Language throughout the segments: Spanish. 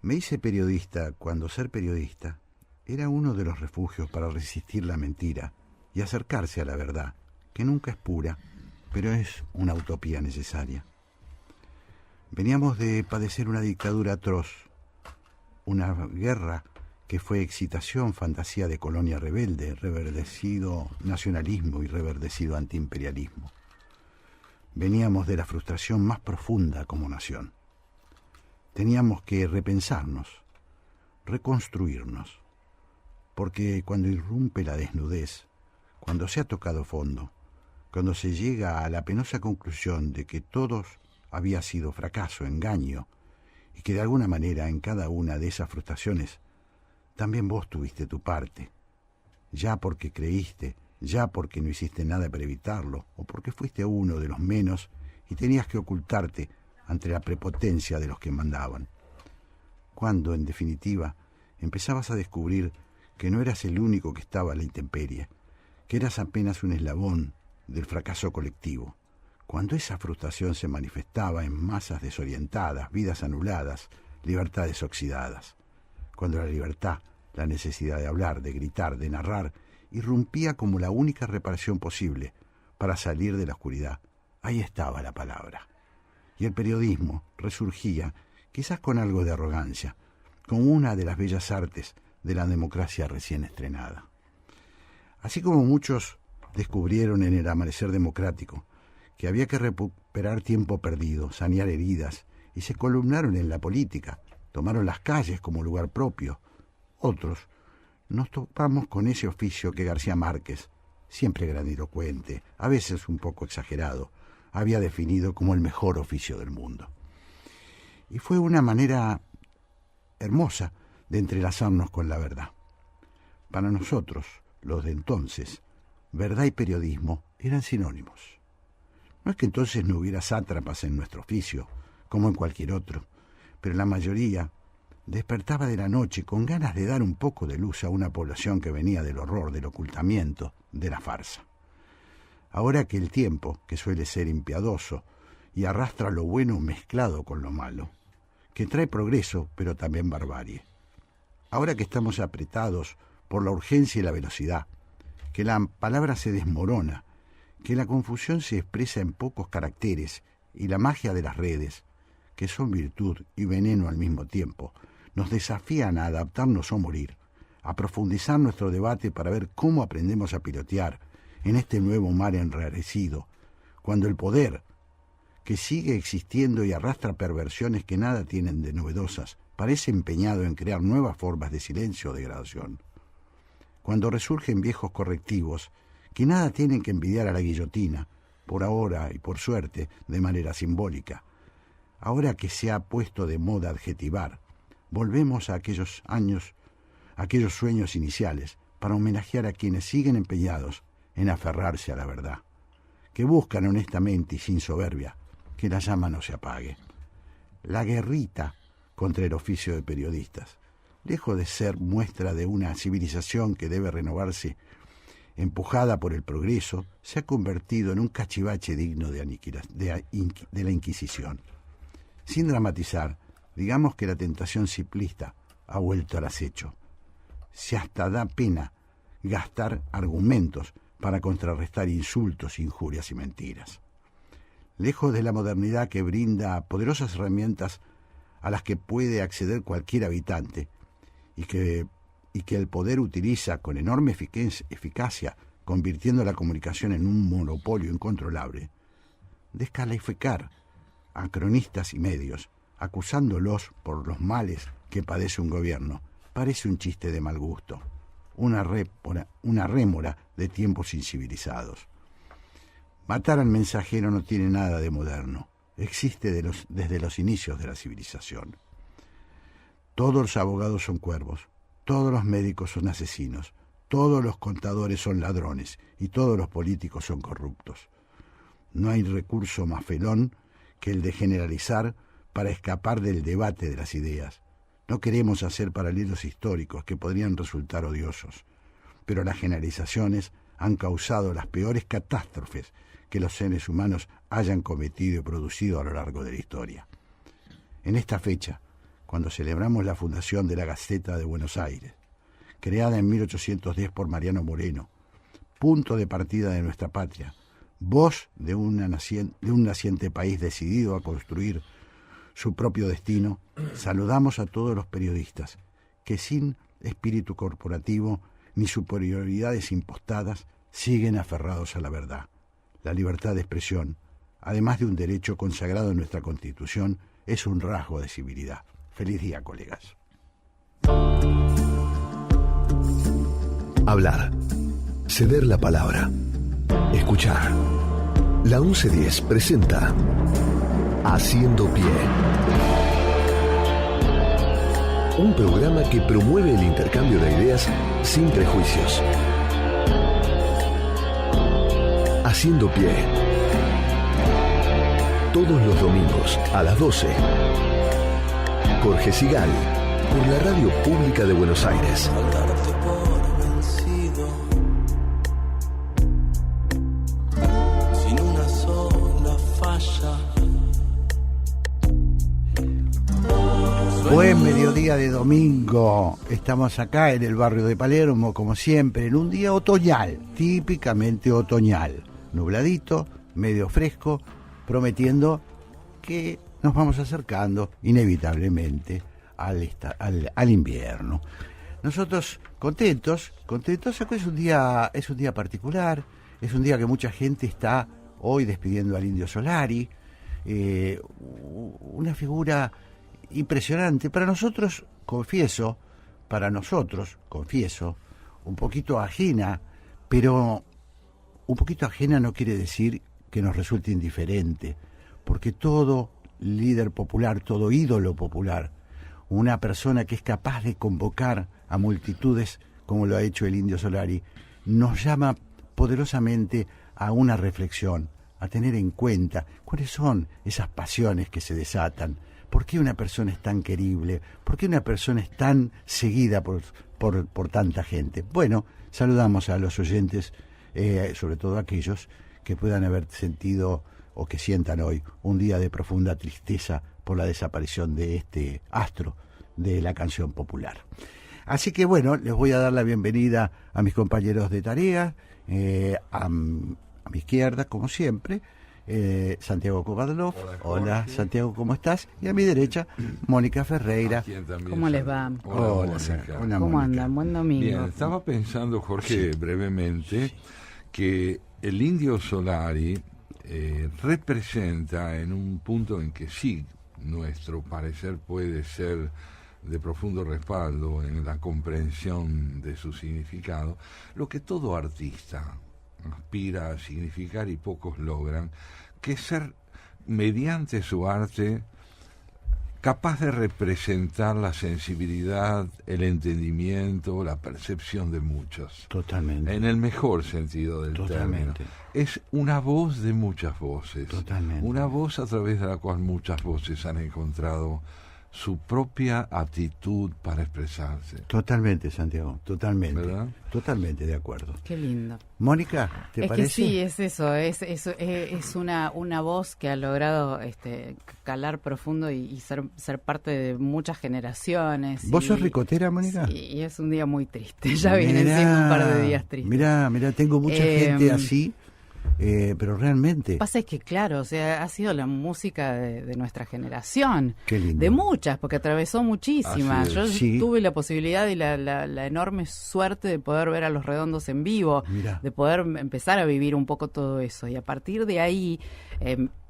Me hice periodista cuando ser periodista era uno de los refugios para resistir la mentira y acercarse a la verdad, que nunca es pura, pero es una utopía necesaria. Veníamos de padecer una dictadura atroz, una guerra que fue excitación, fantasía de colonia rebelde, reverdecido nacionalismo y reverdecido antiimperialismo. Veníamos de la frustración más profunda como nación. Teníamos que repensarnos, reconstruirnos, porque cuando irrumpe la desnudez, cuando se ha tocado fondo, cuando se llega a la penosa conclusión de que todo había sido fracaso, engaño, y que de alguna manera en cada una de esas frustraciones también vos tuviste tu parte, ya porque creíste, ya porque no hiciste nada para evitarlo, o porque fuiste uno de los menos y tenías que ocultarte ante la prepotencia de los que mandaban. Cuando, en definitiva, empezabas a descubrir que no eras el único que estaba a la intemperie, que eras apenas un eslabón del fracaso colectivo. Cuando esa frustración se manifestaba en masas desorientadas, vidas anuladas, libertades oxidadas. Cuando la libertad, la necesidad de hablar, de gritar, de narrar, irrumpía como la única reparación posible para salir de la oscuridad. Ahí estaba la palabra. Y el periodismo resurgía, quizás con algo de arrogancia, como una de las bellas artes de la democracia recién estrenada. Así como muchos descubrieron en el amanecer democrático que había que recuperar tiempo perdido, sanear heridas, y se columnaron en la política, tomaron las calles como lugar propio. Otros nos topamos con ese oficio que García Márquez, siempre grandilocuente, a veces un poco exagerado, había definido como el mejor oficio del mundo. Y fue una manera hermosa de entrelazarnos con la verdad. Para nosotros, los de entonces, verdad y periodismo eran sinónimos. No es que entonces no hubiera sátrapas en nuestro oficio, como en cualquier otro, pero la mayoría despertaba de la noche con ganas de dar un poco de luz a una población que venía del horror, del ocultamiento, de la farsa. Ahora que el tiempo, que suele ser impiadoso y arrastra lo bueno mezclado con lo malo, que trae progreso pero también barbarie. Ahora que estamos apretados por la urgencia y la velocidad, que la palabra se desmorona, que la confusión se expresa en pocos caracteres y la magia de las redes, que son virtud y veneno al mismo tiempo, nos desafían a adaptarnos o morir, a profundizar nuestro debate para ver cómo aprendemos a pilotear en este nuevo mar enrarecido, cuando el poder, que sigue existiendo y arrastra perversiones que nada tienen de novedosas, parece empeñado en crear nuevas formas de silencio o degradación. Cuando resurgen viejos correctivos que nada tienen que envidiar a la guillotina, por ahora y por suerte, de manera simbólica. Ahora que se ha puesto de moda adjetivar, volvemos a aquellos años, a aquellos sueños iniciales, para homenajear a quienes siguen empeñados en aferrarse a la verdad, que buscan honestamente y sin soberbia que la llama no se apague. La guerrita contra el oficio de periodistas, lejos de ser muestra de una civilización que debe renovarse, empujada por el progreso, se ha convertido en un cachivache digno de la Inquisición. Sin dramatizar, digamos que la tentación simplista ha vuelto al acecho. Se hasta da pena gastar argumentos para contrarrestar insultos, injurias y mentiras. Lejos de la modernidad que brinda poderosas herramientas a las que puede acceder cualquier habitante y que el poder utiliza con enorme eficacia, convirtiendo la comunicación en un monopolio incontrolable, descalificar a cronistas y medios, acusándolos por los males que padece un gobierno, parece un chiste de mal gusto, una rémora de tiempos incivilizados. Matar al mensajero no tiene nada de moderno, existe desde los inicios de la civilización. Todos los abogados son cuervos, todos los médicos son asesinos, todos los contadores son ladrones y todos los políticos son corruptos. No hay recurso más felón que el de generalizar para escapar del debate de las ideas. No queremos hacer paralelos históricos que podrían resultar odiosos, pero las generalizaciones han causado las peores catástrofes que los seres humanos hayan cometido y producido a lo largo de la historia. En esta fecha, cuando celebramos la fundación de la Gaceta de Buenos Aires, creada en 1810 por Mariano Moreno, punto de partida de nuestra patria, voz de un naciente país decidido a construir su propio destino. Saludamos a todos los periodistas que sin espíritu corporativo ni superioridades impostadas siguen aferrados a la verdad. La libertad de expresión, además de un derecho consagrado en nuestra Constitución, es un rasgo de civilidad. Feliz día, colegas. Hablar, ceder la palabra, escuchar. La 1110 presenta Haciendo Pie, un programa que promueve el intercambio de ideas sin prejuicios. Haciendo Pie, todos los domingos a las 12. Jorge Sigal, por la Radio Pública de Buenos Aires. Buen mediodía de domingo. Estamos acá en el barrio de Palermo, como siempre, en un día otoñal, típicamente otoñal. Nubladito, medio fresco, prometiendo que nos vamos acercando inevitablemente al invierno. Nosotros contentos, acá es un día particular, es un día que mucha gente está hoy despidiendo al Indio Solari, una figura impresionante. Para nosotros, confieso, un poquito ajena, pero un poquito ajena no quiere decir que nos resulte indiferente, porque todo líder popular, todo ídolo popular, una persona que es capaz de convocar a multitudes, como lo ha hecho el Indio Solari, nos llama poderosamente a una reflexión, a tener en cuenta cuáles son esas pasiones que se desatan. ¿Por qué una persona es tan querible? ¿Por qué una persona es tan seguida por tanta gente? Bueno, saludamos a los oyentes, sobre todo aquellos que puedan haber sentido o que sientan hoy un día de profunda tristeza por la desaparición de este astro de la canción popular. Así que bueno, les voy a dar la bienvenida a mis compañeros de tarea, a mi izquierda, como siempre, Santiago Kovadlov. Hola, Santiago, ¿cómo estás? Y a mi derecha, Mónica Ferreira. ¿Cómo les va? Hola, ¿Cómo Mónica. andan? Buen domingo. Bien, estaba pensando, Jorge, brevemente, que el Indio Solari representa, en un punto en que sí, nuestro parecer puede ser de profundo respaldo en la comprensión de su significado, lo que todo artista aspira a significar y pocos logran, que es ser, mediante su arte, capaz de representar la sensibilidad, el entendimiento, la percepción de muchos. Totalmente. En el mejor sentido del término. Es una voz de muchas voces. Totalmente. Una voz a través de la cual muchas voces han encontrado su propia actitud para expresarse. Totalmente, Santiago, totalmente. ¿Verdad? Totalmente de acuerdo. Qué lindo. Mónica, ¿te parece? Que sí, es eso, es una voz que ha logrado calar profundo y ser parte de muchas generaciones. ¿Vos sos ricotera, Mónica? Sí, y es un día muy triste, ya vienen siendo un par de días tristes. Mirá, tengo mucha gente así, pero realmente... Pasa es que, claro, o sea, ha sido la música de nuestra generación. Qué lindo. De muchas, porque atravesó muchísimas. Yo Sí. tuve la posibilidad y la enorme suerte de poder ver a Los Redondos en vivo, Mirá. de poder empezar a vivir un poco todo eso. Y a partir de ahí,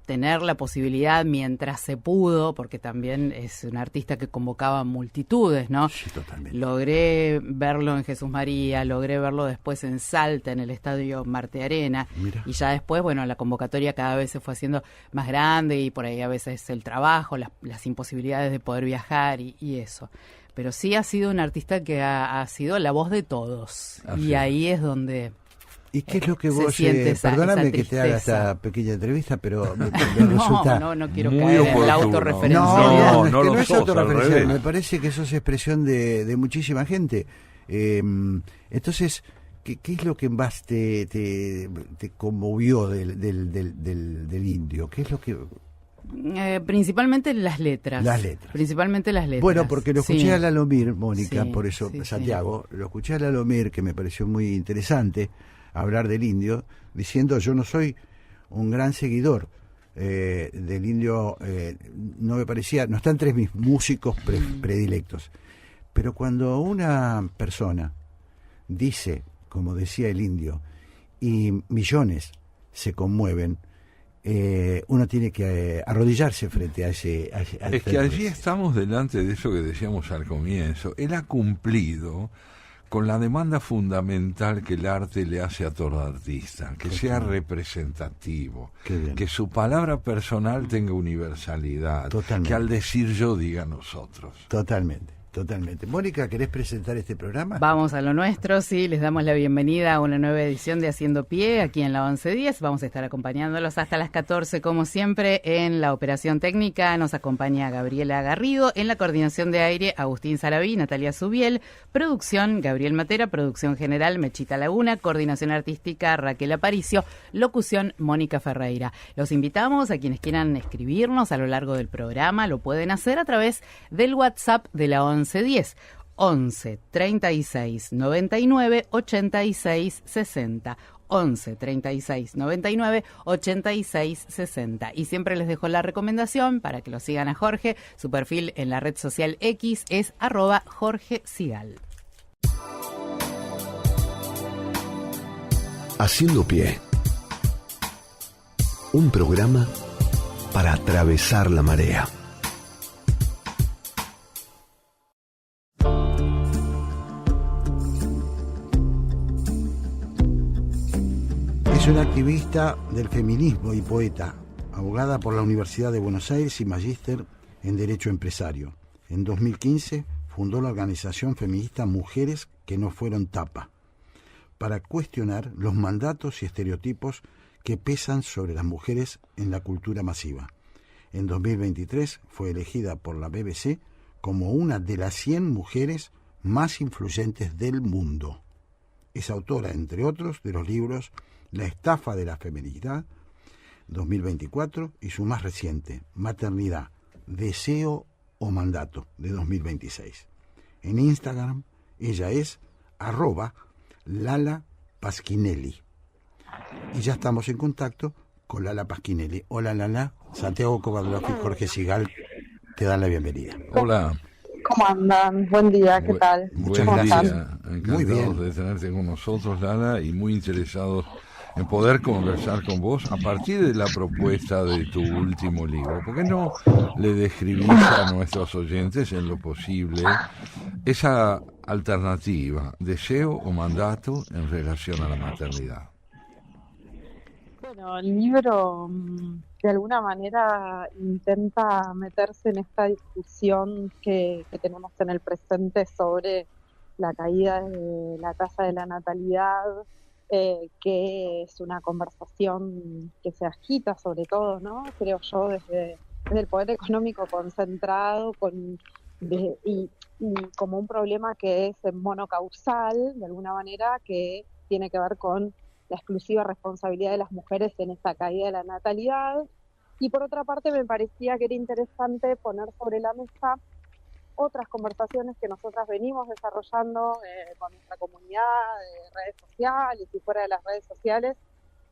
tener la posibilidad mientras se pudo, porque también es un artista que convocaba multitudes, ¿no? Sí, totalmente. Logré verlo en Jesús María, logré verlo después en Salta, en el Estadio Marte Arena, Mira. y ya después, bueno, la convocatoria cada vez se fue haciendo más grande y por ahí a veces el trabajo, las imposibilidades de poder viajar y eso. Pero sí ha sido un artista que ha sido la voz de todos, y ahí es donde... ¿Y qué es lo que se vos... siente esa perdóname que te haga tristeza. esta pequeña entrevista, pero me resulta... No quiero muy caer en la oportuno. autorreferencialidad. No, es no que lo no es sos, al autorreferencial, revés. me parece que sos expresión de muchísima gente. Entonces, ¿qué es lo que más te conmovió del indio? ¿Qué es lo que Principalmente las letras. Las letras. Principalmente las letras. Bueno, porque lo escuché Sí. a Lalomir, Mónica, Sí, por eso sí, Santiago, lo escuché a Lalomir, que me pareció muy interesante hablar del indio, diciendo yo no soy un gran seguidor del indio, no me parecía, no está entre mis músicos predilectos. Pero cuando una persona dice, como decía el indio, y millones se conmueven, uno tiene que arrodillarse frente a ese... Es que allí estamos delante de eso que decíamos al comienzo. Él ha cumplido con la demanda fundamental que el arte le hace a todo artista, que sea representativo, que su palabra personal tenga universalidad, que al decir yo diga nosotros. Totalmente. Mónica, ¿querés presentar este programa? Vamos a lo nuestro, sí, les damos la bienvenida a una nueva edición de Haciendo Pie, aquí en la 1110. Vamos a estar acompañándolos hasta las 14, como siempre, en la operación técnica. Nos acompaña Gabriela Garrido, en la coordinación de aire, Agustín Sarabí, Natalia Subiel, producción, Gabriel Matera, producción general, Mechita Laguna, coordinación artística, Raquel Aparicio, locución, Mónica Ferreira. Los invitamos a quienes quieran escribirnos a lo largo del programa, lo pueden hacer a través del WhatsApp de la 1110, 11 36 99 86 60. 11 36 99 86 60. Y siempre les dejo la recomendación para que lo sigan a Jorge. Su perfil en la red social X es @JorgeSigal. Haciendo Pie. Un programa para atravesar la marea. Es una activista del feminismo y poeta, abogada por la Universidad de Buenos Aires y magíster en Derecho Empresario. En 2015 fundó la organización feminista Mujeres que no fueron tapa, para cuestionar los mandatos y estereotipos que pesan sobre las mujeres en la cultura masiva. En 2023 fue elegida por la BBC como una de las 100 mujeres más influyentes del mundo. Es autora, entre otros, de los libros La estafa de la feminidad, 2024, y su más reciente, Maternidad, Deseo o Mandato, de 2026. En Instagram, ella es @Lala Pasquinelli. Y ya estamos en contacto con Lala Pasquinelli. Hola, Lala. Santiago Kovadlov y Jorge Sigal te dan la bienvenida. Hola. ¿Cómo andan? Buen día, ¿qué tal? Muchas Buen gracias. día. Muy bien. Encantados de tenerte con nosotros, Lala, y muy interesados en poder conversar con vos a partir de la propuesta de tu último libro. ¿Por qué no le describís a nuestros oyentes, en lo posible, esa alternativa, deseo o mandato en relación a la maternidad? Bueno, el libro de alguna manera intenta meterse en esta discusión que tenemos en el presente sobre la caída de la tasa de la natalidad, que es una conversación que se agita sobre todo, ¿no? Creo yo, desde el poder económico concentrado y como un problema que es monocausal, de alguna manera, que tiene que ver con la exclusiva responsabilidad de las mujeres en esta caída de la natalidad. Y por otra parte me parecía que era interesante poner sobre la mesa otras conversaciones que nosotras venimos desarrollando con nuestra comunidad de redes sociales y fuera de las redes sociales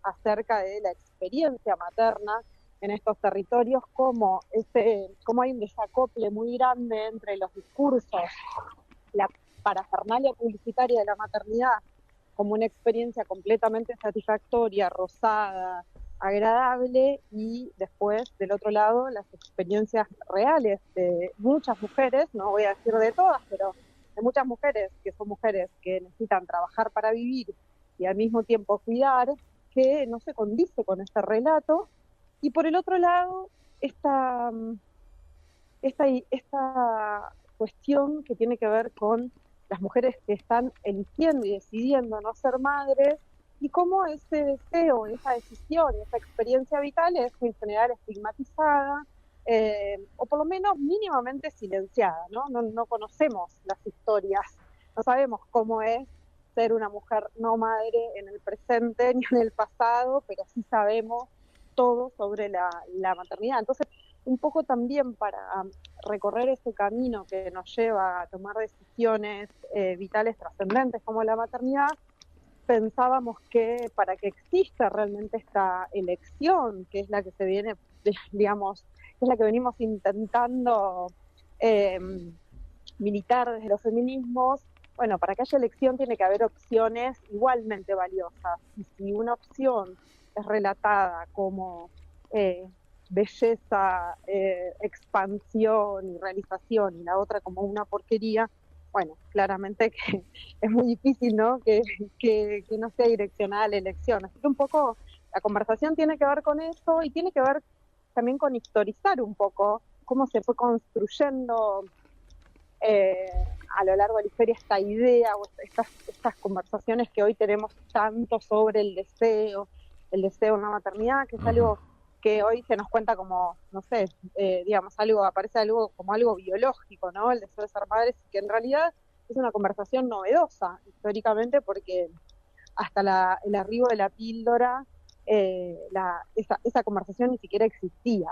acerca de la experiencia materna en estos territorios, cómo hay un desacople muy grande entre los discursos, la parafernalia publicitaria de la maternidad como una experiencia completamente satisfactoria, rosada, agradable, y después, del otro lado, las experiencias reales de muchas mujeres, no voy a decir de todas, pero de muchas mujeres que son mujeres que necesitan trabajar para vivir y al mismo tiempo cuidar, que no se condice con este relato. Y por el otro lado, esta cuestión que tiene que ver con las mujeres que están eligiendo y decidiendo no ser madres, y cómo ese deseo, esa decisión, esa experiencia vital es en general estigmatizada, o por lo menos mínimamente silenciada, ¿no? No conocemos las historias, no sabemos cómo es ser una mujer no madre en el presente ni en el pasado, pero sí sabemos todo sobre la maternidad. Entonces, un poco también para recorrer ese camino que nos lleva a tomar decisiones vitales trascendentes como la maternidad, pensábamos que para que exista realmente esta elección, que es la que se viene, digamos, que es la que venimos intentando militar desde los feminismos, bueno, para que haya elección tiene que haber opciones igualmente valiosas. Y si una opción es relatada como belleza, expansión y realización, y la otra como una porquería, bueno, claramente que es muy difícil, ¿no? Que no sea direccionada la elección. Así que un poco la conversación tiene que ver con eso y tiene que ver también con historizar un poco cómo se fue construyendo a lo largo de la historia esta idea o estas conversaciones que hoy tenemos tanto sobre el deseo en la maternidad, que es algo que hoy se nos cuenta como, no sé, digamos, aparece algo como algo biológico, ¿no? El deseo de ser madres, que en realidad es una conversación novedosa históricamente, porque hasta el arribo de la píldora, esa conversación ni siquiera existía.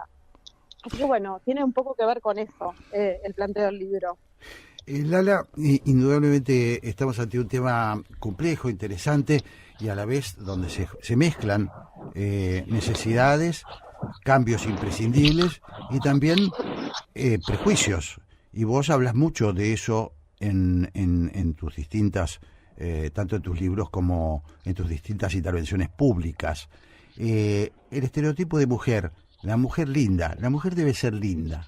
Así que bueno, tiene un poco que ver con eso, el planteo del libro. Lala, indudablemente estamos ante un tema complejo, interesante y a la vez donde se mezclan necesidades, cambios imprescindibles y también prejuicios. Y vos hablas mucho de eso en tus distintas, tanto en tus libros como en tus distintas intervenciones públicas. El estereotipo de mujer, la mujer linda, la mujer debe ser linda.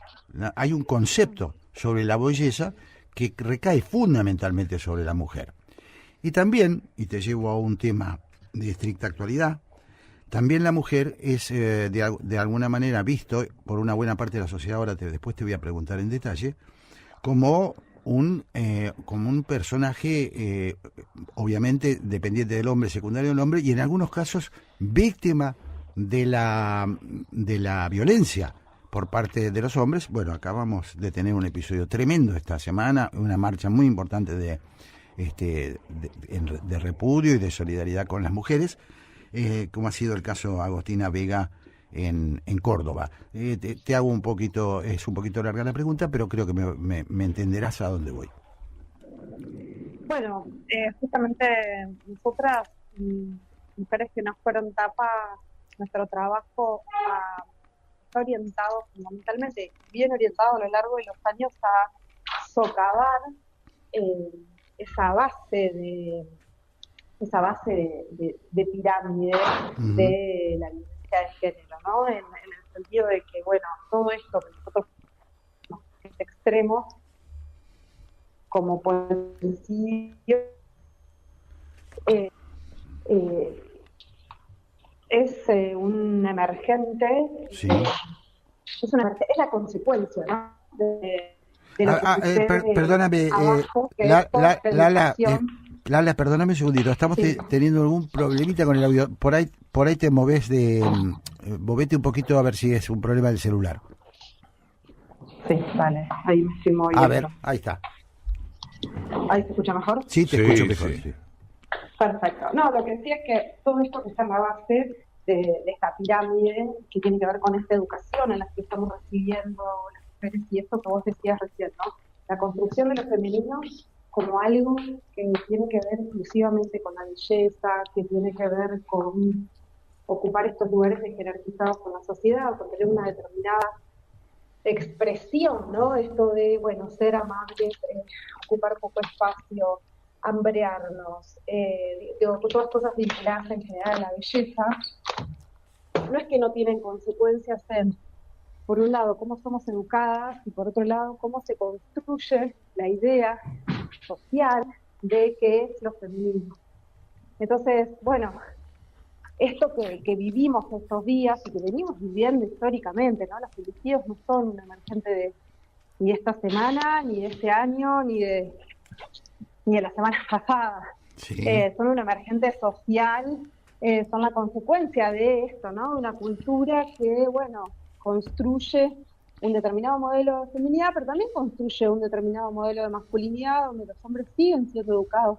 Hay un concepto sobre la belleza que recae fundamentalmente sobre la mujer. Y también, y te llevo a un tema de estricta actualidad, también la mujer es de alguna manera visto por una buena parte de la sociedad, ahora después te voy a preguntar en detalle, como un personaje obviamente dependiente del hombre, secundario del hombre, y en algunos casos víctima de la violencia por parte de los hombres. Bueno, acabamos de tener un episodio tremendo esta semana, una marcha muy importante de repudio y de solidaridad con las mujeres, como ha sido el caso Agostina Vega en Córdoba. Te hago un poquito larga la pregunta, pero creo que me entenderás a dónde voy. Bueno, justamente nosotras, mujeres que nos fueron tapa, nuestro trabajo está orientado fundamentalmente, bien orientado a lo largo de los años a socavar esa base de pirámide de la violencia de género, ¿no? En el sentido de que, bueno, todo esto que nosotros nos extremos como homicidio es un emergente, sí. Es la consecuencia, ¿no? De lo que perdóname, abajo, Lala, perdóname un segundito, estamos teniendo algún problemita con el audio, por ahí te movés movete un poquito a ver si es un problema del celular. Sí, vale, ahí me estoy moviendo. A ver, ahí está. ¿Ahí se escucha mejor? Sí, te escucho mejor. Sí. Perfecto. No, lo que decía es que todo esto que está en la base de esta pirámide, que tiene que ver con esta educación en la que estamos recibiendo las mujeres, y esto que vos decías recién, ¿no? La construcción de los femeninos como algo que tiene que ver exclusivamente con la belleza, que tiene que ver con ocupar estos lugares jerarquizados por la sociedad, con tener una determinada expresión, ¿no? Esto de, bueno, ser amables, ocupar poco espacio, hambrearnos, todas cosas vinculadas en general a la belleza, no es que no tienen consecuencias en, por un lado, cómo somos educadas y por otro lado, cómo se construye la idea social de qué es lo femenino. Entonces, bueno, esto que vivimos estos días y que venimos viviendo históricamente, ¿no? Los femicidios no son un emergente ni de esta semana, ni de este año, ni de la semana pasada. Sí. Son un emergente social, son la consecuencia de esto, ¿no? Una cultura que, bueno, construye un determinado modelo de feminidad, pero también construye un determinado modelo de masculinidad, donde los hombres siguen siendo educados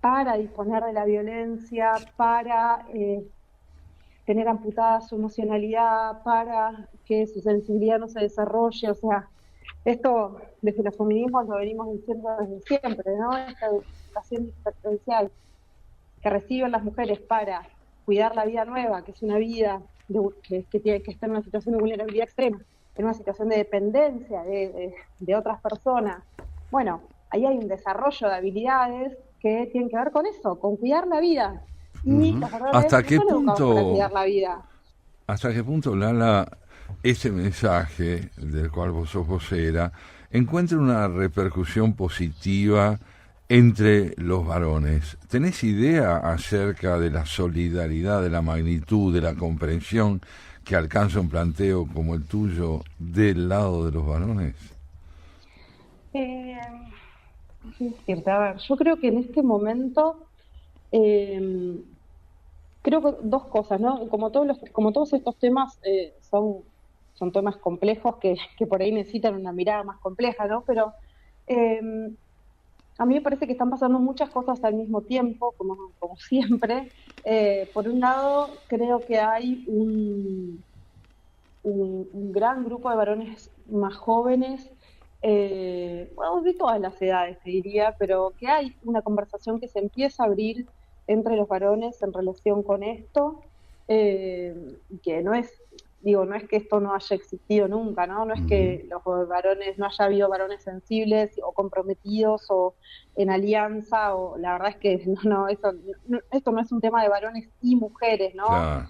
para disponer de la violencia, para tener amputada su emocionalidad, para que su sensibilidad no se desarrolle. O sea, esto desde los feminismos lo venimos diciendo desde siempre, ¿no? Esta educación diferencial que reciben las mujeres para cuidar la vida nueva, que es una vida que está en una situación de vulnerabilidad extrema, en una situación de dependencia de otras personas. Bueno, ahí hay un desarrollo de habilidades que tienen que ver con eso, con cuidar la vida. Y los varones ¿Hasta no qué son educados para punto, cuidar la vida. hasta qué punto, Lala, ese mensaje del cual vos sos vocera encuentra una repercusión positiva entre los varones? ¿Tenés idea acerca de la solidaridad, de la magnitud, de la comprensión que alcanza un planteo como el tuyo del lado de los varones? ¿Qué decirte? A ver, yo creo que en este momento, creo que dos cosas, ¿no? Como todos estos temas son temas complejos que por ahí necesitan una mirada más compleja, ¿no? Pero eh, a mí me parece que están pasando muchas cosas al mismo tiempo, como siempre. Por un lado, creo que hay un gran grupo de varones más jóvenes, bueno, de todas las edades, te diría, pero que hay una conversación que se empieza a abrir entre los varones en relación con esto, que no es, digo, no es que esto no haya existido nunca, ¿no? No es que los varones, no haya habido varones sensibles o comprometidos o en alianza, o la verdad es que esto no es un tema de varones y mujeres, ¿no? Claro.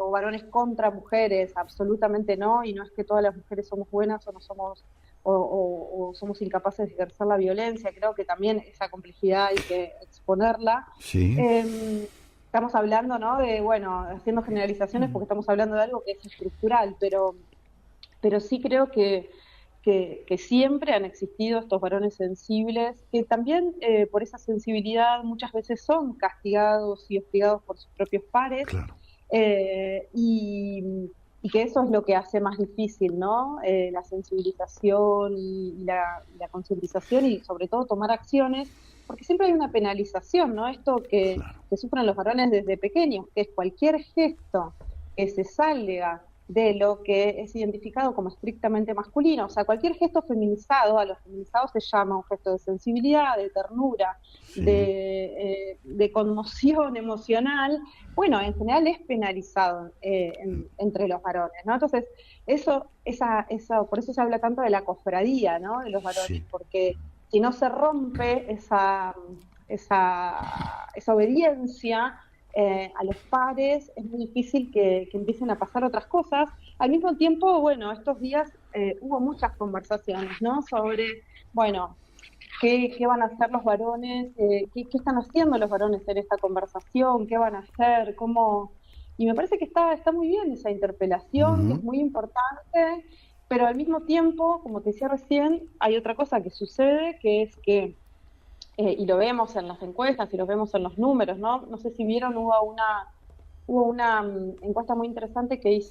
O varones contra mujeres, absolutamente no, y no es que todas las mujeres somos buenas o no somos o somos incapaces de ejercer la violencia. Creo que también esa complejidad hay que exponerla. Sí. Estamos hablando, ¿no? De, bueno, haciendo generalizaciones porque estamos hablando de algo que es estructural, pero sí creo que siempre han existido estos varones sensibles que también por esa sensibilidad muchas veces son castigados y hostigados por sus propios pares. Claro. Y que eso es lo que hace más difícil, ¿no? La sensibilización y la concientización y sobre todo tomar acciones, porque siempre hay una penalización, ¿no? Esto que sufren los varones desde pequeños, que es cualquier gesto que se salga de lo que es identificado como estrictamente masculino, o sea, cualquier gesto feminizado, a los feminizados se llama un gesto de sensibilidad, de ternura, de conmoción emocional. Bueno, en general es penalizado entre los varones, ¿no? Entonces, por eso se habla tanto de la cofradía, ¿no? De los varones, porque si no se rompe esa obediencia a los pares, es muy difícil que empiecen a pasar otras cosas. Al mismo tiempo, bueno, estos días hubo muchas conversaciones, ¿no? Sobre, bueno, qué van a hacer los varones, qué están haciendo los varones en esta conversación, qué van a hacer, cómo... Y me parece que está muy bien esa interpelación, que es muy importante, pero al mismo tiempo, como te decía recién, hay otra cosa que sucede, que es que y lo vemos en las encuestas y lo vemos en los números, ¿no? No sé si vieron, hubo una encuesta muy interesante que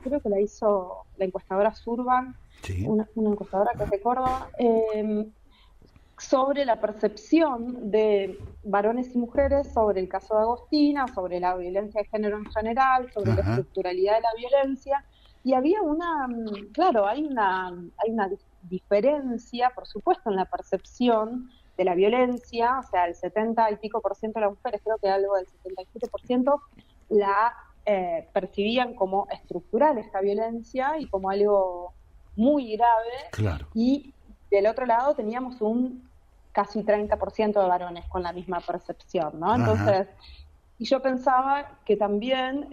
creo que la hizo la encuestadora Surban, una encuestadora que es de Córdoba, sobre la percepción de varones y mujeres sobre el caso de Agostina, sobre la violencia de género en general, sobre la estructuralidad de la violencia, y había hay una diferencia, por supuesto, en la percepción de la violencia. O sea, el 70 y pico % de las mujeres, creo que algo del 77%, la percibían como estructural esta violencia y como algo muy grave. Claro. Y del otro lado teníamos un casi 30% de varones con la misma percepción, ¿no? Entonces, y yo pensaba que también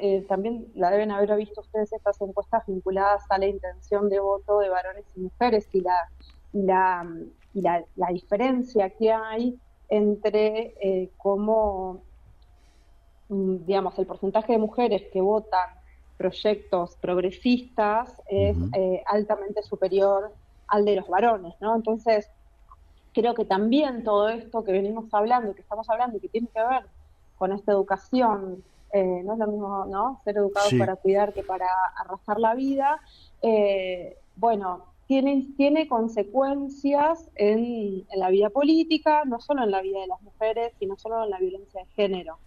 la deben haber visto ustedes, estas encuestas vinculadas a la intención de voto de varones y mujeres y la diferencia que hay entre cómo, digamos, el porcentaje de mujeres que votan proyectos progresistas es altamente superior al de los varones, ¿no? Entonces, creo que también todo esto que venimos hablando, que estamos hablando, y que tiene que ver con esta educación, no es lo mismo, ¿no? Ser educados para cuidar que para arrasar la vida, bueno, tiene consecuencias en la vida política, no solo en la vida de las mujeres, y no solo en la violencia de género,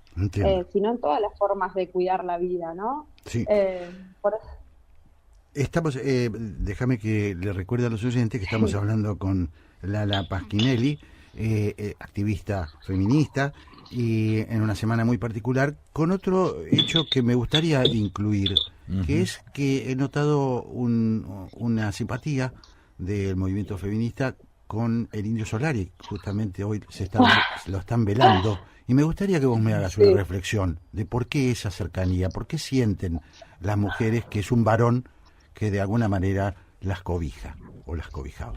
sino en todas las formas de cuidar la vida, ¿no? Sí. Por eso. Estamos, déjame que le recuerde a los oyentes que estamos hablando con Lala Pasquinelli, activista feminista, y en una semana muy particular, con otro hecho que me gustaría incluir, que es que he notado una simpatía del movimiento feminista con el Indio Solari. Justamente hoy lo están velando, y me gustaría que vos me hagas una reflexión de por qué esa cercanía, por qué sienten las mujeres que es un varón que de alguna manera las cobija o las cobijaba.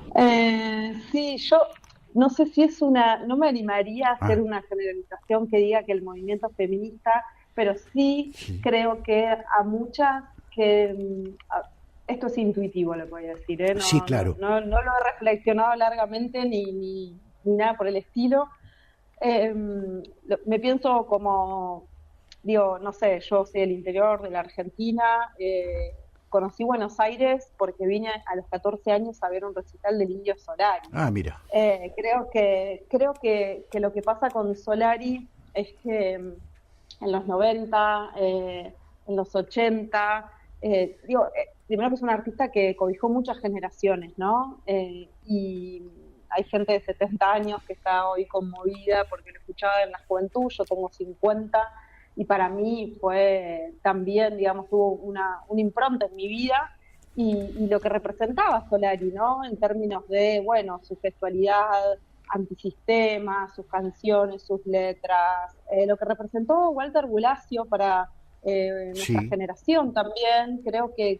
Sí, yo no sé si no me animaría a hacer una generalización que diga que el movimiento feminista, pero sí creo que a muchas esto es intuitivo, lo que voy a decir, ¿eh? Sí, claro. No lo he reflexionado largamente ni nada por el estilo. Me pienso como, digo, no sé, yo soy del interior de la Argentina, conocí Buenos Aires porque vine a los 14 años a ver un recital del Indio Solari. Mira. Creo que lo que pasa con Solari es que en los 90, en los 80, primero que es un artista que cobijó muchas generaciones, ¿no? Y hay gente de 70 años que está hoy conmovida porque lo escuchaba en la juventud, yo tengo 50, y para mí fue también, digamos, tuvo una impronta en mi vida, y lo que representaba Solari, ¿no? En términos de, bueno, su gestualidad antisistema, sus canciones, sus letras, lo que representó Walter Bulacio para nuestra generación también. Creo que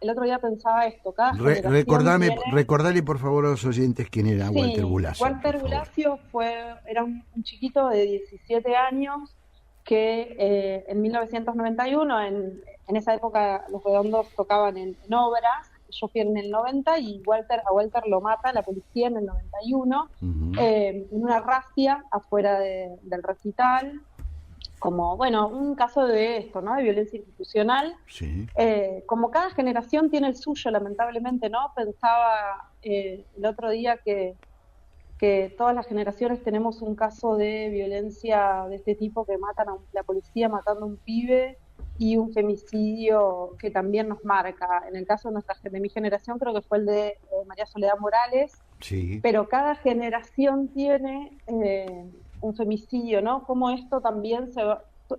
el otro día pensaba esto, cada generación recordale por favor a los oyentes quién era Walter Bulacio. Walter Bulacio era un chiquito de 17 años que en 1991, en esa época los Redondos tocaban en obras. Yo fui en el 90 y a Walter lo mata la policía en el 91, en una razzia afuera del recital, como, bueno, un caso de esto, ¿no? De violencia institucional. Sí. Como cada generación tiene el suyo, lamentablemente, ¿no? Pensaba el otro día que todas las generaciones tenemos un caso de violencia de este tipo, que matan la policía matando a un pibe, y un femicidio que también nos marca. En el caso de mi generación creo que fue el de María Soledad Morales, pero cada generación tiene un femicidio, ¿no? Como esto también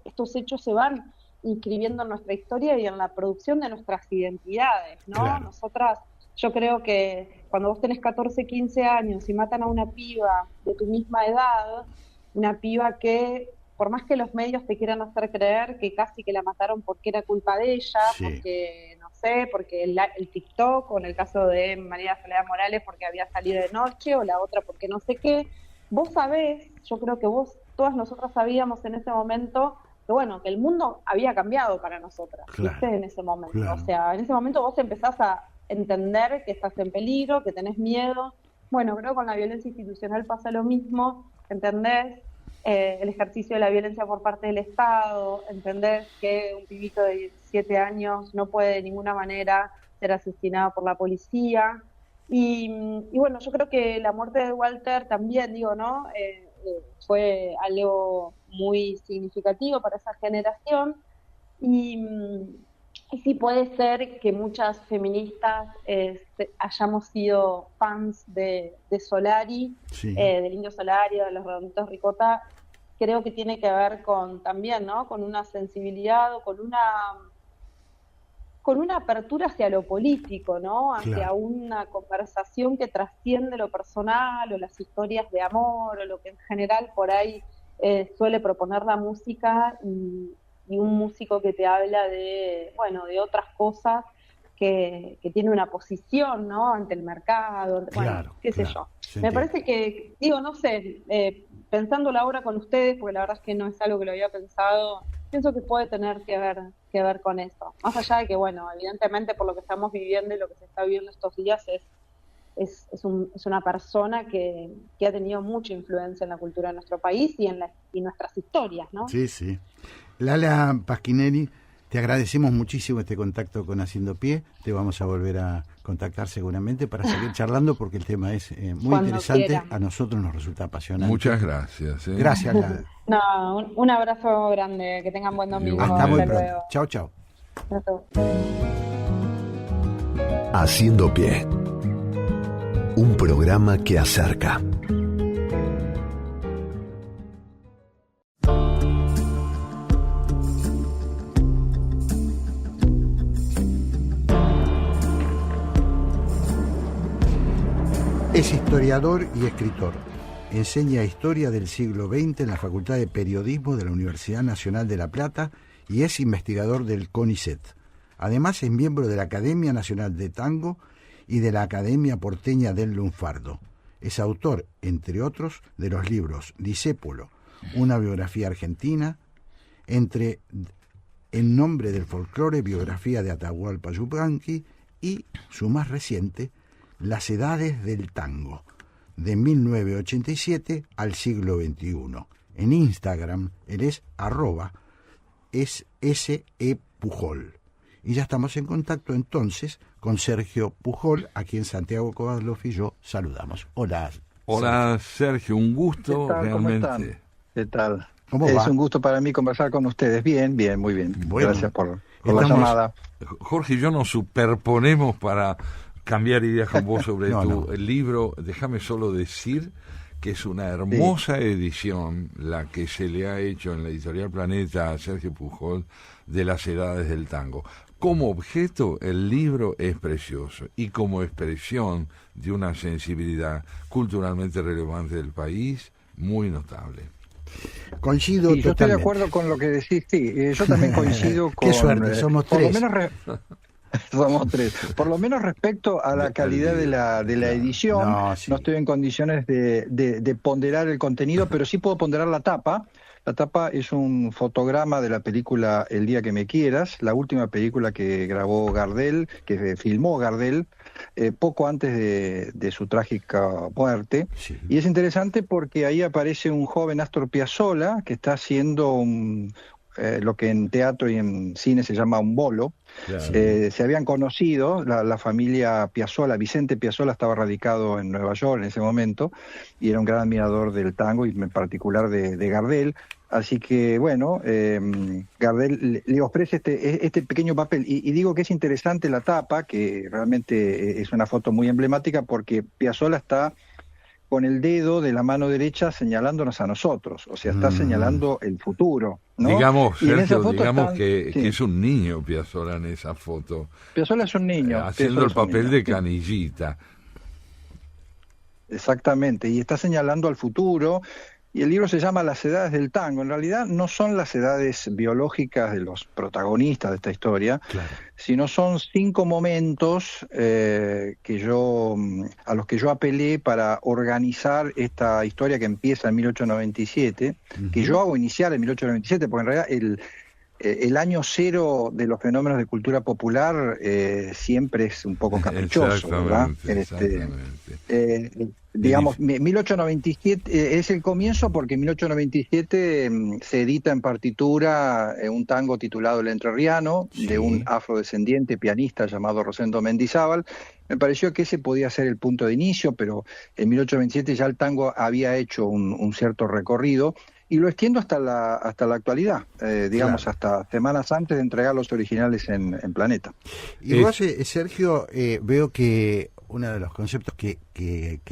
estos hechos se van inscribiendo en nuestra historia y en la producción de nuestras identidades, ¿no? Claro. Nosotras, yo creo que cuando vos tenés 14, 15 años y matan a una piba de tu misma edad, una piba que, por más que los medios te quieran hacer creer que casi que la mataron porque era culpa de ella, porque, no sé, porque el TikTok, o en el caso de María Soledad Morales porque había salido de noche, o la otra porque no sé qué, vos sabés, yo creo que todas nosotras sabíamos en ese momento que, bueno, que el mundo había cambiado para nosotras, ¿viste? En ese momento. Claro. O sea, en ese momento vos empezás a entender que estás en peligro, que tenés miedo. Bueno, creo que con la violencia institucional pasa lo mismo, ¿entendés? El ejercicio de la violencia por parte del Estado, entender que un pibito de 17 años no puede de ninguna manera ser asesinado por la policía. Y bueno, yo creo que la muerte de Walter también, digo, ¿no? Fue algo muy significativo para esa generación. Y sí puede ser que muchas feministas hayamos sido fans de Solari, del Indio Solari, de los Redonditos Ricota. Creo que tiene que ver también, ¿no? Con una sensibilidad, o con una apertura hacia lo político, ¿no? Hacia una conversación que trasciende lo personal, o las historias de amor, o lo que en general por ahí suele proponer la música, y un músico que te habla de otras cosas, que tiene una posición, ¿no? Ante el mercado, qué sé yo. Me parece que, digo, no sé, pensándolo ahora con ustedes, porque la verdad es que no es algo que lo había pensado, pienso que puede tener que ver con eso. Más allá de que, bueno, evidentemente por lo que estamos viviendo y lo que se está viviendo estos días es una persona que ha tenido mucha influencia en la cultura de nuestro país y en nuestras historias, ¿no? Sí, sí. Lala Pasquinelli, Te agradecemos muchísimo este contacto con Haciendo Pie. Te vamos a volver a contactar seguramente para seguir charlando porque el tema es muy Cuando interesante. quieran. A nosotros nos resulta apasionante. Muchas gracias. Gracias, Lada. No, un abrazo grande, que tengan buen domingo. Hasta muy pronto. luego. Chao, chao. Chao. Haciendo Pie. Un programa que acerca. Es historiador y escritor. Enseña historia del siglo XX en la Facultad de Periodismo de la Universidad Nacional de La Plata y es investigador del CONICET. Además es miembro de la Academia Nacional de Tango y de la Academia Porteña del Lunfardo. Es autor, entre otros, de los libros Discépolo, una biografía argentina, En nombre del folclore, biografía de Atahualpa Yupanqui, y su más reciente, Las edades del tango, de 1987 al siglo XXI. En Instagram, él es @SE_Pujol. Y ya estamos en contacto entonces con Sergio Pujol, a quien Santiago Kovadlov y yo saludamos. Hola. Hola Sergio, un gusto ¿Qué tal? ¿Cómo realmente. están? ¿Qué tal? ¿Cómo Es va? un gusto para mí conversar con ustedes. Bien, muy bien. Bueno, Gracias por la estamos- llamada. Jorge y yo nos superponemos para cambiar ideas con vos sobre No, tu no. libro. Déjame solo decir que es una hermosa edición la que se le ha hecho en la editorial Planeta a Sergio Pujol de Las edades del tango. Como objeto, el libro es precioso y como expresión de una sensibilidad culturalmente relevante del país, muy notable. Coincido Sí, yo estoy de totalmente. acuerdo con lo que decís. Sí, yo también coincido con... Qué suerte, somos por lo tres. menos somos tres. Por lo menos respecto a la calidad de la edición, No, sí. no estoy en condiciones de ponderar el contenido, pero sí puedo ponderar la tapa. La tapa es un fotograma de la película El día que me quieras, la última película que grabó Gardel, que filmó Gardel, poco antes de su trágica muerte. Sí. Y es interesante porque ahí aparece un joven Astor Piazzolla que está haciendo lo que en teatro y en cine se llama un bolo. Claro. Se habían conocido, la familia Piazzolla, Vicente Piazzolla estaba radicado en Nueva York en ese momento y era un gran admirador del tango y en particular de Gardel. Así que, bueno, Gardel le ofrece este pequeño papel. Y digo que es interesante la tapa, que realmente es una foto muy emblemática porque Piazzolla está con el dedo de la mano derecha señalándonos a nosotros, o sea, está señalando el futuro, ¿no? Digamos, Y en esa Sergio, foto digamos están- que sí. es un niño Piazzolla en esa foto, Piazzolla es un niño. haciendo Piazzolla el es un papel niño, de sí. canillita. Exactamente, y está señalando al futuro, y el libro se llama Las edades del tango. En realidad no son las edades biológicas de los protagonistas de esta historia, Claro. sino son 5 momentos a los que yo apelé para organizar esta historia que empieza en 1897, que yo hago iniciar en 1897, porque en realidad el año cero de los fenómenos de cultura popular siempre es un poco caprichoso, ¿verdad? Exactamente. Digamos, 1897 es el comienzo porque en 1897 se edita en partitura un tango titulado El Entrerriano, Sí. de un afrodescendiente pianista llamado Rosendo Mendizábal. Me pareció que ese podía ser el punto de inicio, pero en 1827 ya el tango había hecho un cierto recorrido y lo extiendo hasta la actualidad, digamos, hasta semanas antes de entregar los originales en Planeta. Y vos, Sergio, veo que uno de los conceptos que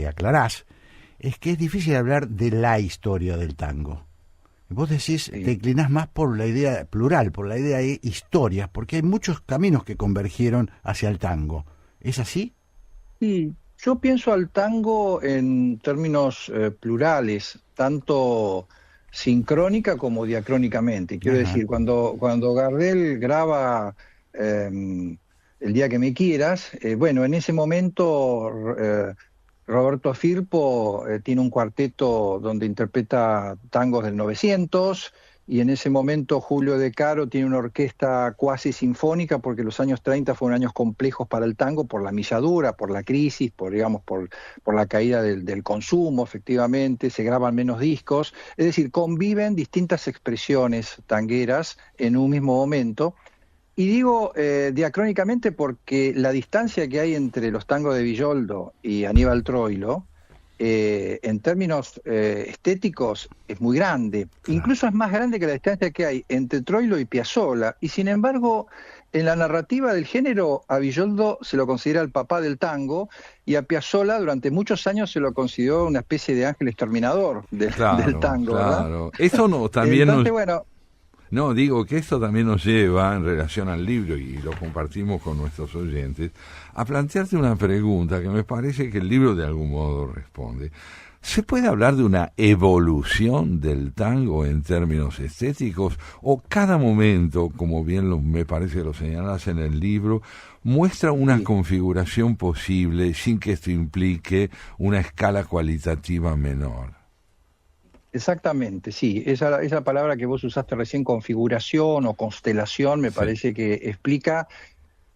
aclarás es que es difícil hablar de la historia del tango. Vos decís, Sí. te inclinás más por la idea plural, por la idea de historias, porque hay muchos caminos que convergieron hacia el tango. ¿Es así? Sí, yo pienso al tango en términos plurales, tanto sincrónica como diacrónicamente. Quiero Ajá. decir, cuando Gardel graba El día que me quieras, bueno, en ese momento Roberto Firpo tiene un cuarteto donde interpreta tangos del 900, y en ese momento Julio De Caro tiene una orquesta cuasi sinfónica porque los años 30 fueron años complejos para el tango por la milladura, por la crisis, por la caída del consumo, efectivamente, se graban menos discos, es decir, conviven distintas expresiones tangueras en un mismo momento. Y digo diacrónicamente porque la distancia que hay entre los tangos de Villoldo y Aníbal Troilo, en términos estéticos, es muy grande. Claro. Incluso es más grande que la distancia que hay entre Troilo y Piazzolla. Y sin embargo, en la narrativa del género, a Villoldo se lo considera el papá del tango, y a Piazzolla durante muchos años se lo consideró una especie de ángel exterminador del tango, claro. ¿verdad? Eso no, también Entonces, bueno, no, digo que esto también nos lleva, en relación al libro, y lo compartimos con nuestros oyentes, a plantearte una pregunta que me parece que el libro de algún modo responde. ¿Se puede hablar de una evolución del tango en términos estéticos? ¿O cada momento, como bien me parece que lo señalas en el libro, muestra una configuración posible sin que esto implique una escala cualitativa menor? Exactamente, sí. Esa palabra que vos usaste recién, configuración o constelación, me parece que explica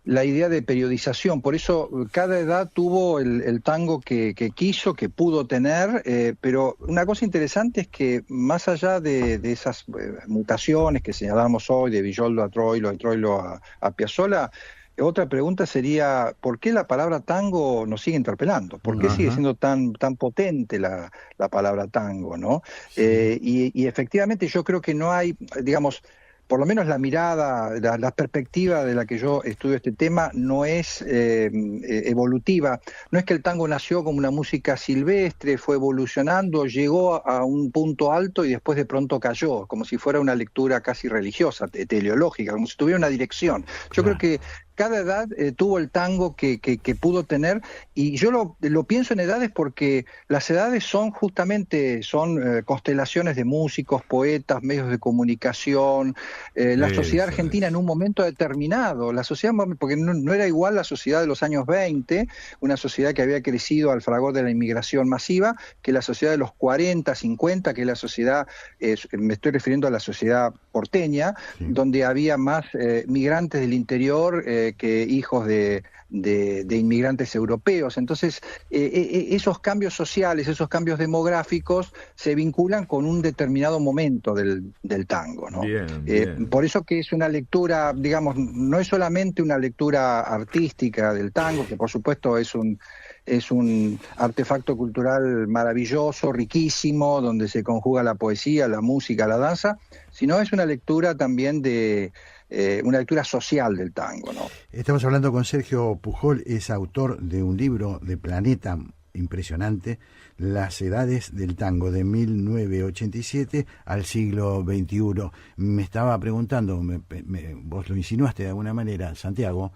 la idea de periodización. Por eso cada edad tuvo el tango que quiso, que pudo tener, pero una cosa interesante es que más allá de esas mutaciones que señalamos hoy, de Villoldo a Troilo, de Troilo a Piazzolla, otra pregunta sería, ¿por qué la palabra tango nos sigue interpelando? ¿Por qué sigue siendo tan potente la palabra tango, ¿no? Sí. Y efectivamente yo creo que no hay, digamos, por lo menos la mirada, la perspectiva de la que yo estudio este tema no es evolutiva. No es que el tango nació como una música silvestre, fue evolucionando, llegó a un punto alto y después de pronto cayó, como si fuera una lectura casi religiosa, teleológica, como si tuviera una dirección. Yo creo que cada edad tuvo el tango que pudo tener, y yo lo pienso en edades porque las edades son justamente constelaciones de músicos, poetas, medios de comunicación, la sociedad argentina en un momento determinado, la sociedad, porque no era igual la sociedad de los años 20, una sociedad que había crecido al fragor de la inmigración masiva, que la sociedad de los 40, 50, que es la sociedad, me estoy refiriendo a la sociedad porteña, donde había más migrantes del interior que hijos de inmigrantes europeos. Entonces, esos cambios sociales, esos cambios demográficos se vinculan con un determinado momento del tango, ¿no? Bien. Por eso que es una lectura, digamos, no es solamente una lectura artística del tango, que por supuesto es un artefacto cultural maravilloso, riquísimo, donde se conjuga la poesía, la música, la danza, sino es una lectura también una lectura social del tango, ¿no? Estamos hablando con Sergio Pujol, es autor de un libro de Planeta impresionante, Las edades del tango, de 1987 al siglo XXI. Me estaba preguntando, vos lo insinuaste de alguna manera, Santiago,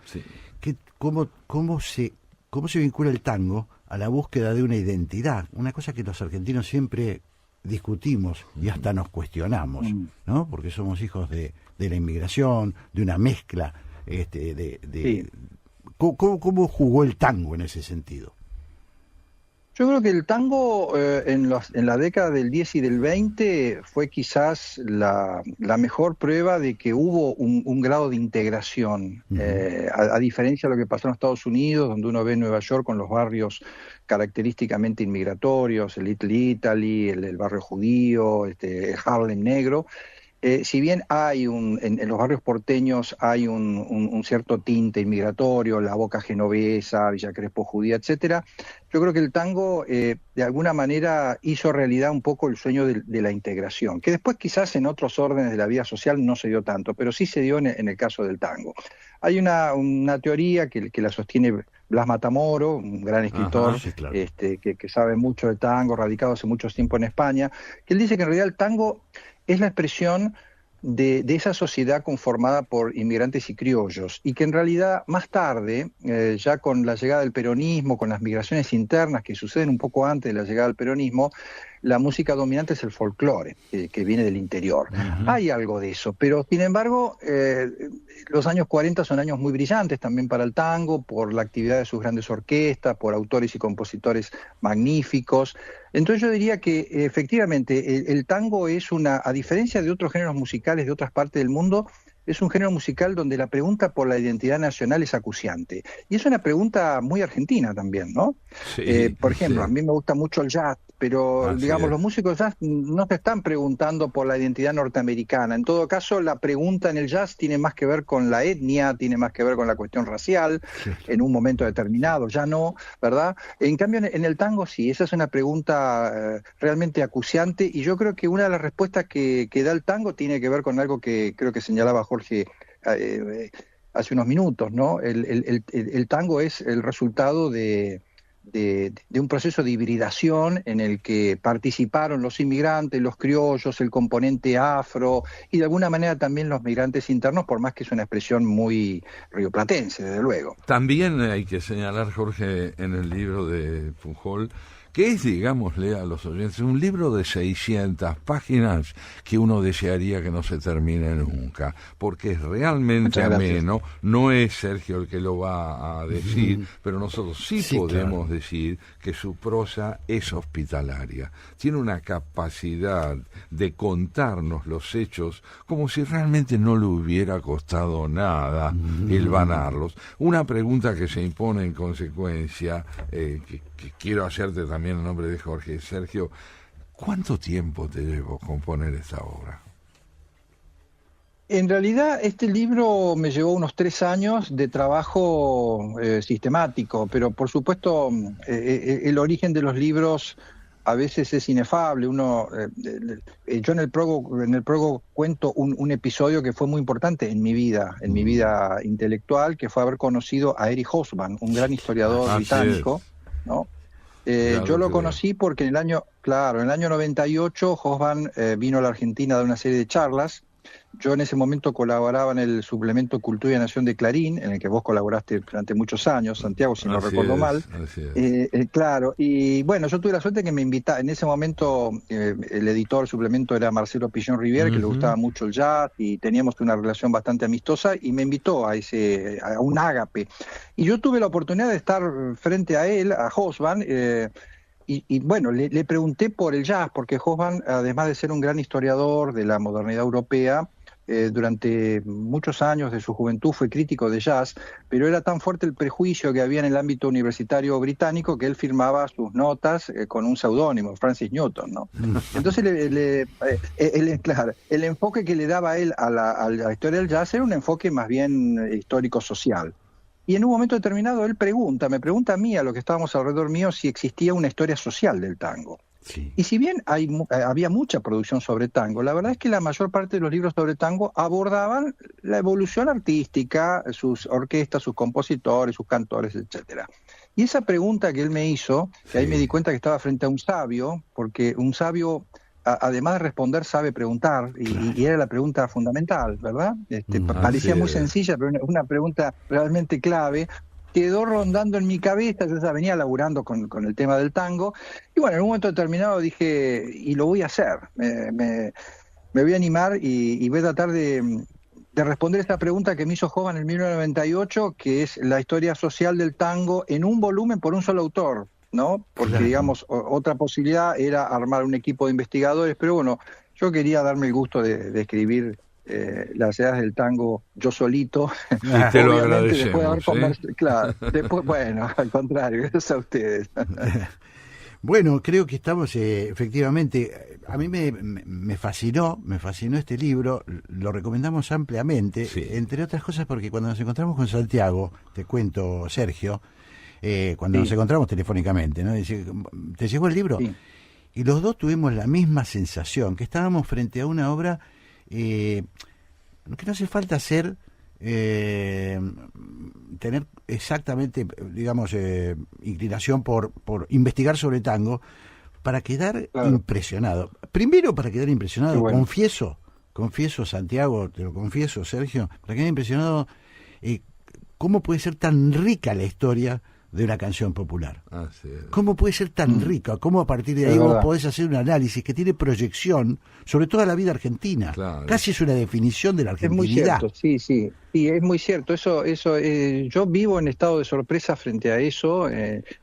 ¿cómo se vincula el tango a la búsqueda de una identidad? Una cosa que los argentinos siempre discutimos y hasta nos cuestionamos, ¿no? Porque somos hijos de la inmigración, de una mezcla, ¿Cómo jugó el tango en ese sentido? Yo creo que el tango en la década del 10 y del 20 fue quizás la mejor prueba de que hubo un grado de integración, a diferencia de lo que pasó en Estados Unidos, donde uno ve en Nueva York con los barrios característicamente inmigratorios, el Little Italy, el barrio judío, el Harlem negro. Si bien hay en los barrios porteños hay un cierto tinte inmigratorio, la Boca Genovesa, Villa Crespo judía, etcétera, yo creo que el tango de alguna manera hizo realidad un poco el sueño de la integración, que después quizás en otros órdenes de la vida social no se dio tanto, pero sí se dio en el caso del tango. Hay una teoría que la sostiene Blas Matamoro, un gran escritor. Sí, claro. Que sabe mucho de tango, radicado hace mucho tiempo en España, que él dice que en realidad el tango es la expresión de esa sociedad conformada por inmigrantes y criollos, y que en realidad más tarde, ya con la llegada del peronismo, con las migraciones internas que suceden un poco antes de la llegada del peronismo, la música dominante es el folclore, que viene del interior. Hay algo de eso, pero sin embargo, los años 40 son años muy brillantes también para el tango, por la actividad de sus grandes orquestas, por autores y compositores magníficos. Entonces yo diría que efectivamente el tango es a diferencia de otros géneros musicales de otras partes del mundo, es un género musical donde la pregunta por la identidad nacional es acuciante. Y es una pregunta muy argentina también, ¿no? Sí, por ejemplo, a mí me gusta mucho el jazz, pero Así digamos, es. los músicos jazz no se están preguntando por la identidad norteamericana. En todo caso, la pregunta en el jazz tiene más que ver con la etnia, tiene más que ver con la cuestión racial, en un momento determinado, ya no, ¿verdad? En cambio, en el tango sí, esa es una pregunta realmente acuciante, y yo creo que una de las respuestas que da el tango tiene que ver con algo que creo que señalaba Jorge hace unos minutos, ¿no? El tango es el resultado de un proceso de hibridación en el que participaron los inmigrantes, los criollos, el componente afro y de alguna manera también los migrantes internos, por más que es una expresión muy rioplatense, desde luego. También hay que señalar, Jorge, en el libro de Pujol, que es, digámosle a los oyentes, un libro de 600 páginas que uno desearía que no se termine nunca, porque es realmente ameno. No es Sergio el que lo va a decir, pero nosotros sí podemos decir que su prosa es hospitalaria. Tiene una capacidad de contarnos los hechos como si realmente no le hubiera costado nada hilvanarlos. Una pregunta que se impone en consecuencia, que quiero hacerte también en nombre de Jorge. Sergio, ¿cuánto tiempo te llevó componer esta obra? En realidad, este libro me llevó unos 3 años de trabajo sistemático, pero por supuesto el origen de los libros a veces es inefable. Yo en el prólogo cuento un episodio que fue muy importante en mi vida intelectual, que fue haber conocido a Eric Hobsbawm, un gran historiador británico, ¿no? Yo lo conocí porque en el año 98 Hobsbawm vino a la Argentina a dar una serie de charlas. Yo en ese momento colaboraba en el suplemento Cultura y Nación de Clarín, en el que vos colaboraste durante muchos años, Santiago, si no recuerdo mal. Claro, y bueno, yo tuve la suerte que me invitaba, en ese momento el editor del suplemento era Marcelo Pillon Rivière, que le gustaba mucho el jazz y teníamos una relación bastante amistosa, y me invitó a un ágape. Y yo tuve la oportunidad de estar frente a él, a Hobsbawm, y bueno, le pregunté por el jazz, porque Hobsbawm, además de ser un gran historiador de la modernidad europea, durante muchos años de su juventud fue crítico de jazz, pero era tan fuerte el prejuicio que había en el ámbito universitario británico que él firmaba sus notas con un seudónimo, Francis Newton, ¿no? Entonces, claro, el enfoque que le daba él a la historia del jazz era un enfoque más bien histórico-social. Y en un momento determinado él me pregunta a mí, a los que estábamos alrededor mío, si existía una historia social del tango. Sí. Y si bien había mucha producción sobre tango, la verdad es que la mayor parte de los libros sobre tango abordaban la evolución artística, sus orquestas, sus compositores, sus cantores, etcétera. Y esa pregunta que él me hizo, que ahí me di cuenta que estaba frente a un sabio, porque un sabio, además de responder, sabe preguntar, y era la pregunta fundamental, ¿verdad? Parecía muy sencilla, pero una pregunta realmente clave. Quedó rondando en mi cabeza, yo ya venía laburando con el tema del tango, y bueno, en un momento determinado dije, y lo voy a hacer, me voy a animar y voy a tratar de responder esta pregunta que me hizo Hobsbawm en 1998, que es la historia social del tango en un volumen por un solo autor, ¿no? Porque, digamos, otra posibilidad era armar un equipo de investigadores, pero bueno, yo quería darme el gusto de escribir las edades del tango yo solito. Y te lo agradecemos. Después, bueno, al contrario, gracias a ustedes. Bueno, creo que estamos efectivamente, a mí me fascinó este libro, lo recomendamos ampliamente, entre otras cosas porque cuando nos encontramos con Santiago, te cuento, Sergio, cuando nos encontramos telefónicamente, ¿no? Dice, ¿te llegó el libro? Sí. Y los dos tuvimos la misma sensación, que estábamos frente a una obra que no hace falta tener exactamente, digamos, inclinación por investigar sobre tango para quedar impresionado. Primero, para quedar impresionado, bueno. confieso, Santiago, te lo confieso, Sergio, para quedar impresionado, ¿cómo puede ser tan rica la historia de una canción popular? ¿Cómo puede ser tan rica? ¿Cómo a partir de ahí vos podés hacer un análisis que tiene proyección sobre toda la vida argentina? Claro. Casi es una definición de la argentinidad. Es muy cierto, sí, es muy cierto. Eso yo vivo en estado de sorpresa frente a eso,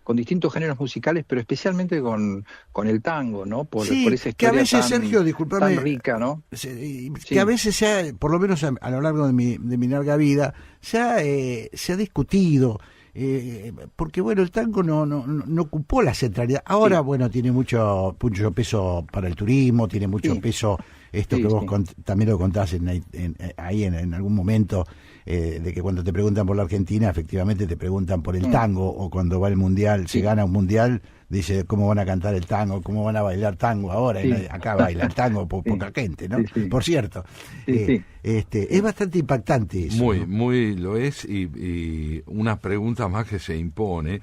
con distintos géneros musicales, pero especialmente con el tango, ¿no? Por esa historia que a veces, Sergio, discúlpame, tan rica, ¿no? Que a veces por lo menos a lo largo de mi larga vida, se ha discutido porque bueno, el tango no ocupó la centralidad. Ahora, bueno, tiene mucho peso para el turismo, tiene mucho peso esto que vos también lo contás ahí en algún momento, de que cuando te preguntan por la Argentina, efectivamente te preguntan por el tango, o cuando va el mundial, se gana un mundial, dice cómo van a cantar el tango, cómo van a bailar tango ahora, acá baila el tango poca gente, ¿no? Por cierto, es bastante impactante eso, muy, ¿no? Muy lo es, y una pregunta más que se impone,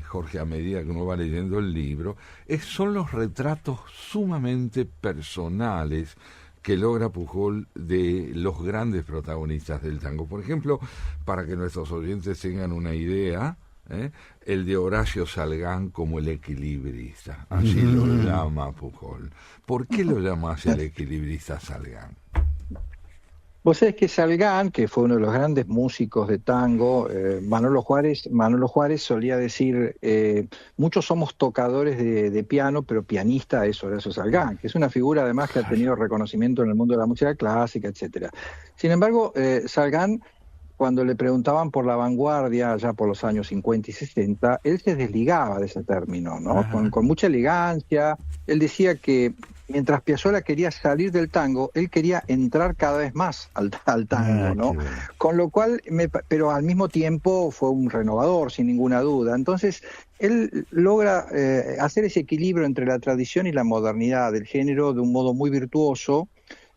Jorge, a medida que uno va leyendo el libro, son los retratos sumamente personales que logra Pujol de los grandes protagonistas del tango. Por ejemplo, para que nuestros oyentes tengan una idea, el de Horacio Salgán como el equilibrista, así lo llama Pujol. ¿Por qué lo llama así el equilibrista Salgán? Vos sabés que Salgán, que fue uno de los grandes músicos de tango, Manolo Juárez solía decir, muchos somos tocadores de piano, pero pianista es Horacio Salgán, que es una figura además que ha tenido reconocimiento en el mundo de la música clásica, etcétera. Sin embargo, Salgán, cuando le preguntaban por la vanguardia, ya por los años 50 y 60, él se desligaba de ese término, ¿no? Con mucha elegancia. Él decía que mientras Piazzolla quería salir del tango, él quería entrar cada vez más al tango, ¿no? Con lo cual, pero al mismo tiempo fue un renovador, sin ninguna duda. Entonces, él logra hacer ese equilibrio entre la tradición y la modernidad del género de un modo muy virtuoso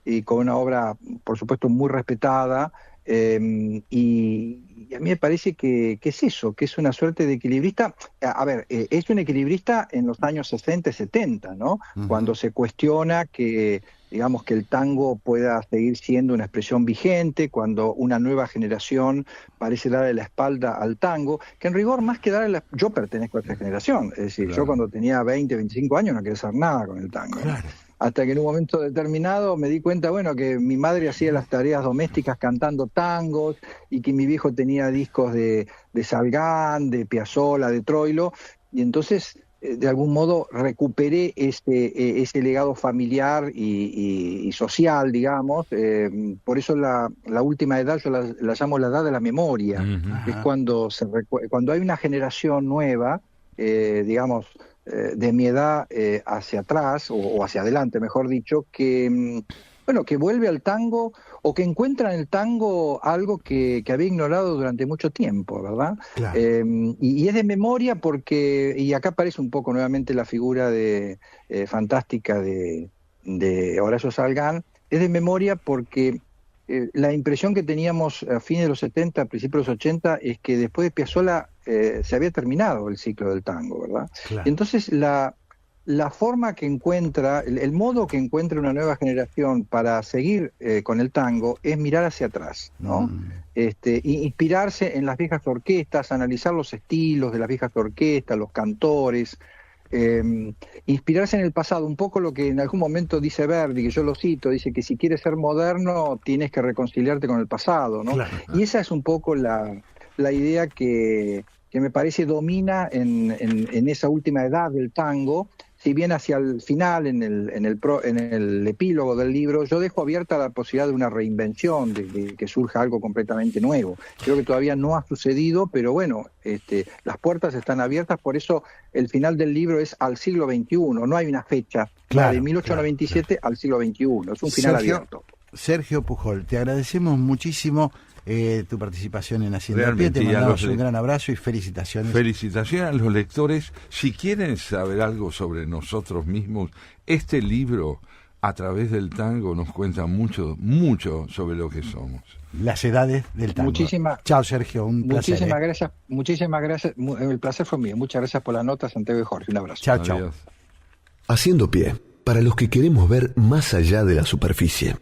y con una obra, por supuesto, muy respetada. Y a mí me parece que es eso, que es una suerte de equilibrista. A ver, es un equilibrista en los años 60 y 70, ¿no? Cuando se cuestiona que, digamos, que el tango pueda seguir siendo una expresión vigente, cuando una nueva generación parece darle la espalda al tango, que en rigor más que darle yo pertenezco a esta generación, es decir, yo cuando tenía 20, 25 años no quería hacer nada con el tango, ¿no? Hasta que en un momento determinado me di cuenta, bueno, que mi madre hacía las tareas domésticas cantando tangos y que mi viejo tenía discos de Salgán, de Piazzolla, de Troilo, y entonces de algún modo recuperé ese legado familiar y social, digamos. Por eso la última edad yo la llamo la edad de la memoria, que es cuando hay una generación nueva, digamos, de mi edad hacia atrás, o hacia adelante, mejor dicho, que vuelve al tango o que encuentra en el tango algo que había ignorado durante mucho tiempo, ¿verdad? Claro. Y es de memoria porque, y acá aparece un poco nuevamente la figura fantástica de Horacio Salgán, es de memoria porque la impresión que teníamos a fines de los 70, principios de los 80, es que después de Piazzolla se había terminado el ciclo del tango, ¿verdad? Claro. Entonces la forma que encuentra, el modo que encuentra una nueva generación para seguir con el tango es mirar hacia atrás, ¿no? Inspirarse en las viejas orquestas, analizar los estilos de las viejas orquestas, los cantores, inspirarse en el pasado, un poco lo que en algún momento dice Verdi, que yo lo cito, dice que si quieres ser moderno tienes que reconciliarte con el pasado, ¿no? Claro. Y esa es un poco la idea que me parece domina en esa última edad del tango. Si bien hacia el final, en el epílogo del libro, yo dejo abierta la posibilidad de una reinvención, de que surja algo completamente nuevo. Creo que todavía no ha sucedido, pero bueno, las puertas están abiertas, por eso el final del libro es al siglo XXI, no hay una fecha, de 1897 al siglo XXI, es un final abierto. Sergio Pujol, te agradecemos muchísimo tu participación en Haciendo Realmente, Pie, te mandamos un gran abrazo y felicitaciones. Felicitaciones a los lectores. Si quieren saber algo sobre nosotros mismos, este libro, a través del tango, nos cuenta mucho sobre lo que somos. Las edades del tango. Chao, Sergio, un placer. Muchísimas gracias, el placer fue mío. Muchas gracias por la nota, Santiago y Jorge. Un abrazo. Chao. Haciendo Pie, para los que queremos ver más allá de la superficie.